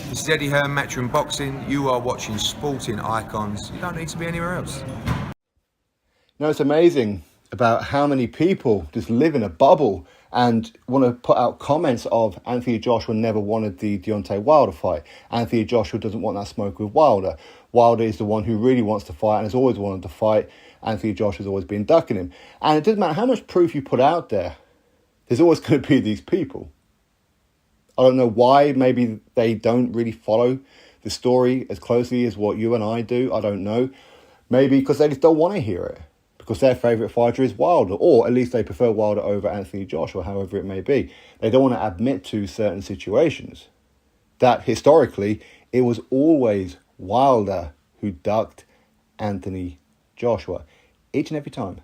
This is Eddie Hearn, Matchroom Boxing. You are watching Sporting Icons. You don't need to be anywhere else. No, it's amazing about how many people just live in a bubble and want to put out comments of Anthony Joshua never wanted the Deontay Wilder fight. Anthony Joshua doesn't want that smoke with Wilder. Wilder is the one who really wants to fight and has always wanted to fight. Anthony Joshua's always been ducking him. And it doesn't matter how much proof you put out there, there's always going to be these people. I don't know why. Maybe they don't really follow the story as closely as what you and I do. I don't know. Maybe because they just don't want to hear it. Because their favourite fighter is Wilder. Or at least they prefer Wilder over Anthony Joshua, however it may be. They don't want to admit to certain situations. That historically, it was always Wilder who ducked Anthony Joshua. Each and every time.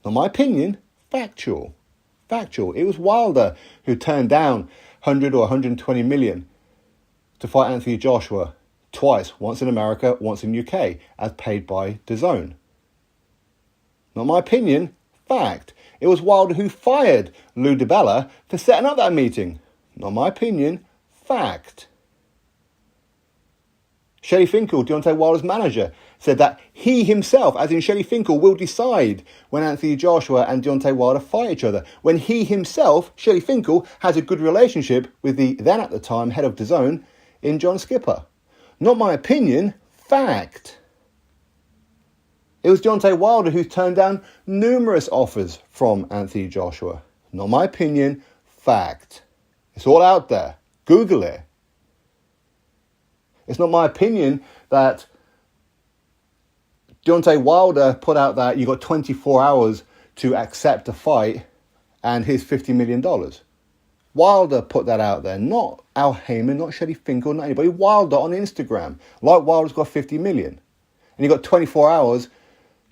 Now, my opinion, factual. It was Wilder who turned down 100 or 120 million to fight Anthony Joshua twice, once in America, once in UK, as paid by DAZN. Not my opinion, fact. It was Wilder who fired Lou DiBella for setting up that meeting. Not my opinion, fact. Shelly Finkel, Deontay Wilder's manager, said that he himself, as in Shelly Finkel, will decide when Anthony Joshua and Deontay Wilder fight each other. When he himself, Shelly Finkel, has a good relationship with the then at the time head of DAZN in John Skipper. Not my opinion, fact. It was Deontay Wilder who turned down numerous offers from Anthony Joshua. Not my opinion, fact. It's all out there. Google it. It's not my opinion that Deontay Wilder put out that you got 24 hours to accept a fight and here's $50 million. Wilder put that out there, not Al Heyman, not Shelly Finkel, not anybody. Wilder on Instagram. Like Wilder's got 50 million. And you got 24 hours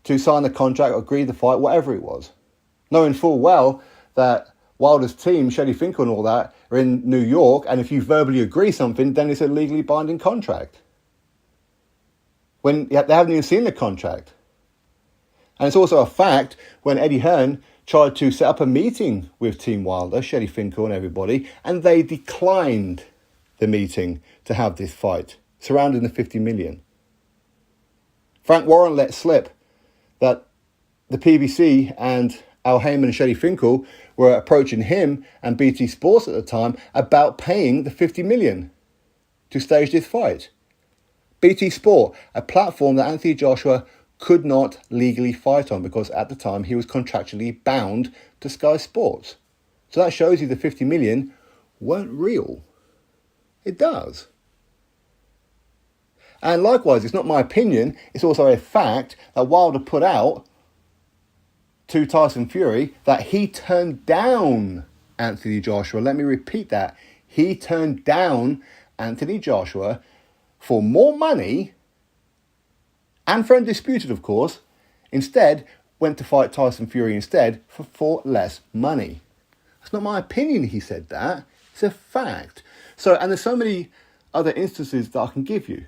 to sign the contract, agree the fight, whatever it was. Knowing full well that Wilder's team, Shelly Finkel and all that, are in New York, and if you verbally agree something, then it's a legally binding contract. When they haven't even seen the contract. And it's also a fact when Eddie Hearn tried to set up a meeting with Team Wilder, Shelly Finkel and everybody, and they declined the meeting to have this fight, surrounding the 50 million. Frank Warren let slip that the PBC and Al Heyman and Shelly Finkel were approaching him and BT Sports at the time about paying the 50 million to stage this fight. BT Sport, a platform that Anthony Joshua could not legally fight on because at the time he was contractually bound to Sky Sports. So that shows you the 50 million weren't real. It does. And likewise, it's not my opinion, it's also a fact that Wilder put out to Tyson Fury that he turned down Anthony Joshua. Let me repeat that. He turned down Anthony Joshua for more money and for Undisputed, of course. Instead, went to fight Tyson Fury instead for less money. That's not my opinion, he said that. It's a fact. So, and there's so many other instances that I can give you.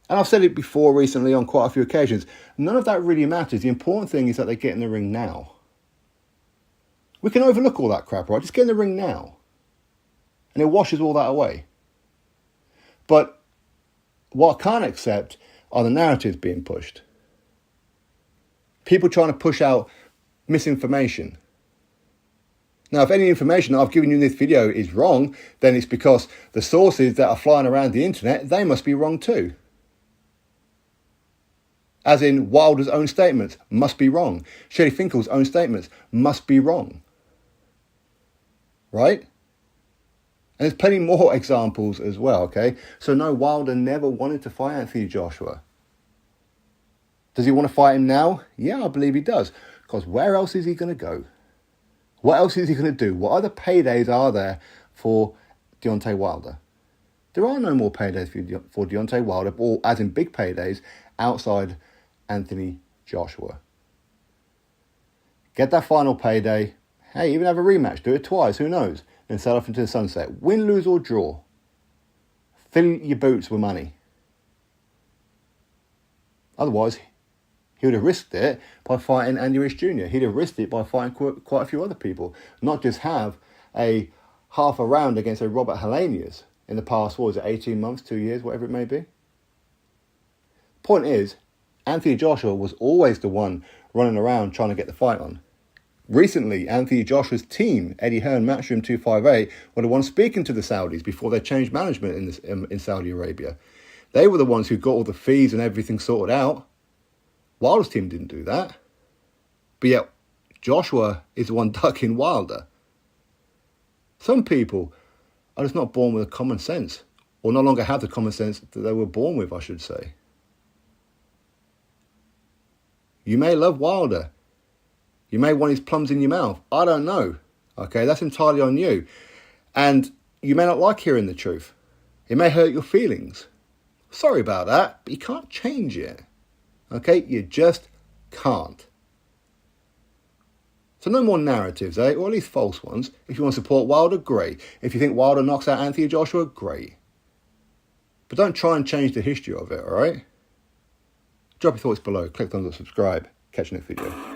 And I've said it before recently on quite a few occasions. None of that really matters. The important thing is that they get in the ring now. We can overlook all that crap, right? Just get in the ring now. And it washes all that away. But what I can't accept are the narratives being pushed. People trying to push out misinformation. Now, if any information that I've given you in this video is wrong, then it's because the sources that are flying around the internet, they must be wrong too. As in, Wilder's own statements must be wrong. Shelly Finkel's own statements must be wrong. Right? And there's plenty more examples as well, okay? So no, Wilder never wanted to fight Anthony Joshua. Does he want to fight him now? Yeah, I believe he does. Because where else is he going to go? What else is he going to do? What other paydays are there for Deontay Wilder? There are no more paydays for Deontay Wilder, or as in big paydays, outside Anthony Joshua. Get that final payday. Hey, even have a rematch. Do it twice. Who knows? Then sail off into the sunset. Win, lose or draw. Fill your boots with money. Otherwise, he would have risked it by fighting Andy Rich Jr. He'd have risked it by fighting quite a few other people. Not just have a half a round against a Robert Helenius. in the past, what was it, 18 months, 2 years, whatever it may be. Point is, Anthony Joshua was always the one running around trying to get the fight on. Recently, Anthony Joshua's team, Eddie Hearn, Matchroom 258, were the ones speaking to the Saudis before they changed management in Saudi Arabia. They were the ones who got all the fees and everything sorted out. Wilder's team didn't do that. But yet, Joshua is the one ducking Wilder. Some people are just not born with a common sense, or no longer have the common sense that they were born with, I should say. You may love Wilder. You may want his plums in your mouth. I don't know. Okay, that's entirely on you. And you may not like hearing the truth. It may hurt your feelings. Sorry about that, but you can't change it. Okay, you just can't. So no more narratives, eh? Or at least false ones. If you want to support Wilder, great. If you think Wilder knocks out Anthony Joshua, great. But don't try and change the history of it, alright? Drop your thoughts below. Click thumbs up, subscribe. Catch you next video.